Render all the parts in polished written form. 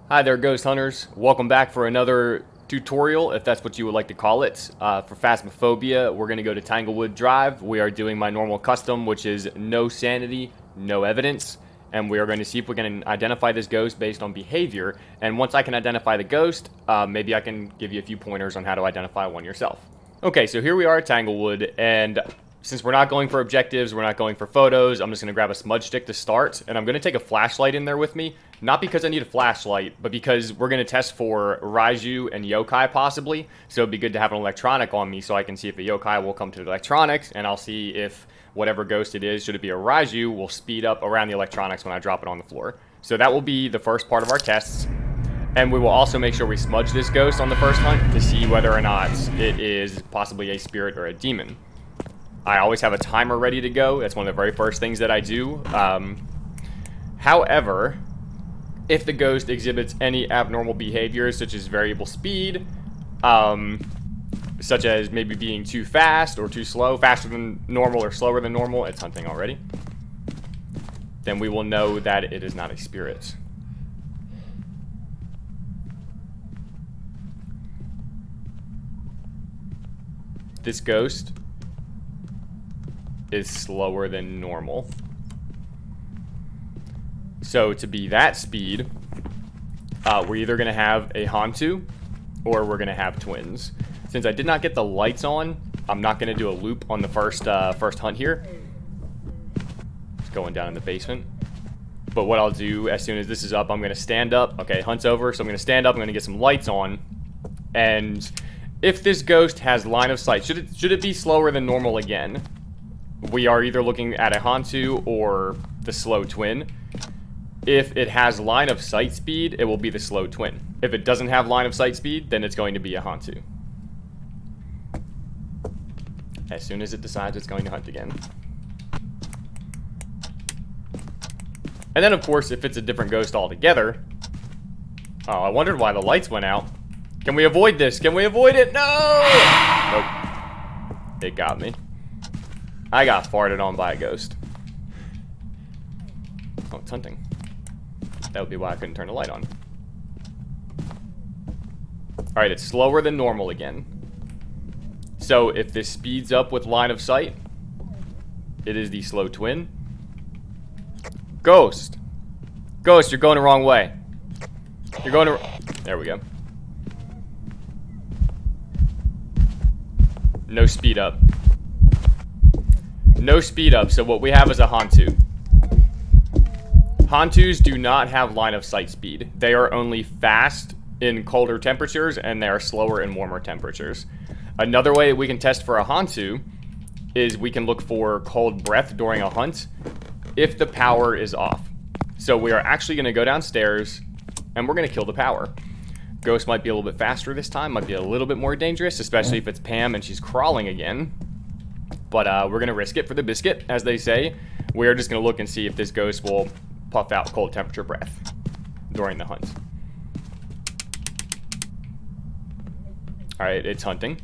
Hi there, ghost hunters. Welcome back for another tutorial, if that's what you would like to call it. For Phasmophobia, we're going to go to Tanglewood Drive. We are doing my normal custom, which is no sanity, no evidence. And we are going to see if we can identify this ghost based on behavior. And once I can identify the ghost, maybe I can give you a few pointers on how to identify one yourself. Okay, so here we are at Tanglewood, and since we're not going for objectives, we're not going for photos, I'm just going to grab a smudge stick to start, and I'm going to take a flashlight in there with me, not because I need a flashlight, but because we're going to test for Raiju and yokai possibly, so it'd be good to have an electronic on me so I can see if a yokai will come to the electronics, and I'll see if whatever ghost it is, should it be a Raiju, will speed up around the electronics when I drop it on the floor. So that will be the first part of our tests. And we will also make sure we smudge this ghost on the first hunt to see whether or not it is possibly a spirit or a demon. I always have a timer ready to go. That's one of the very first things that I do. However, if the ghost exhibits any abnormal behaviors, such as variable speed, such as maybe being too fast or too slow, faster than normal or slower than normal, it's hunting already, then we will know that it is not a spirit. This ghost is slower than normal. So to be that speed, we're either going to have a Hantu or we're going to have twins. Since I did not get the lights on, I'm not going to do a loop on the first hunt here. It's going down in the basement. But what I'll do as soon as this is up, I'm going to stand up. Okay, hunt's over, so I'm going to stand up. I'm going to get some lights on. And if this ghost has line of sight, should it be slower than normal again, we are either looking at a Hantu or the slow twin. If it has line of sight speed, it will be the slow twin. If it doesn't have line of sight speed, then it's going to be a Hantu. As soon as it decides it's going to hunt again. And then, of course, if it's a different ghost altogether... Oh, I wondered why the lights went out. Can we avoid this? Can we avoid it? No! Nope. It got me. I got farted on by a ghost. Oh, it's hunting. That would be why I couldn't turn the light on. Alright, it's slower than normal again. So if this speeds up with line of sight, it is the slow twin. Ghost! Ghost, you're going the wrong way. You're going to... There we go. No speed up. No speed up, so what we have is a Hantu. Hantus do not have line of sight speed. They are only fast in colder temperatures, and they are slower in warmer temperatures. Another way we can test for a Hantu is we can look for cold breath during a hunt if the power is off. So we are actually going to go downstairs, and we're going to kill the power. Ghost might be a little bit faster this time, might be a little bit more dangerous, especially if it's Pam and she's crawling again. But we're going to risk it for the biscuit, as they say. We're just going to look and see if this ghost will puff out cold temperature breath during the hunt. Alright, it's hunting.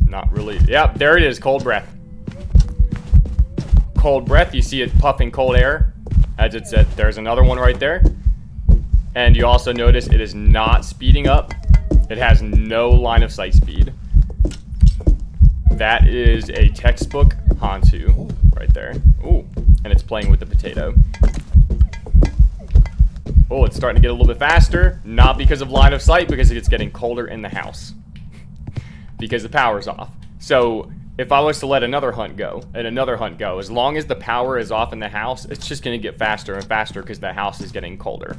Not really. Yep, there it is, cold breath. Cold breath, you see it puffing cold air. As it said, there's another one right there. And you also notice it is not speeding up. It has no line of sight speed. That is a textbook Hantu right there. Ooh, and it's playing with the potato. Oh, it's starting to get a little bit faster. Not because of line of sight, because it's getting colder in the house. Because the power's off. So if I was to let another hunt go, and another hunt go, as long as the power is off in the house, it's just going to get faster and faster because the house is getting colder.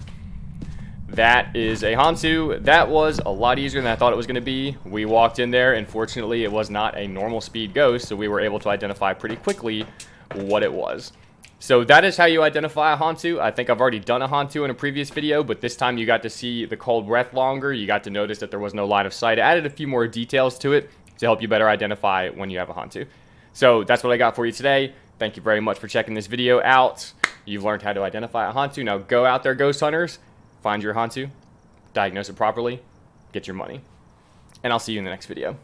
That is a Hantu. That was a lot easier than I thought it was going to be. We walked in there, and fortunately it was not a normal speed ghost, so we were able to identify pretty quickly what it was. So that is how you identify a Hantu. I think I've already done a Hantu in a previous video, but this time you got to see the cold breath longer. You got to notice that there was no line of sight. I added a few more details to it to help you better identify when you have a Hantu. So that's what I got for you today. Thank you very much for checking this video out. You've learned how to identify a Hantu. Now go out there, ghost hunters. Find your Hantu, diagnose it properly, get your money. And I'll see you in the next video.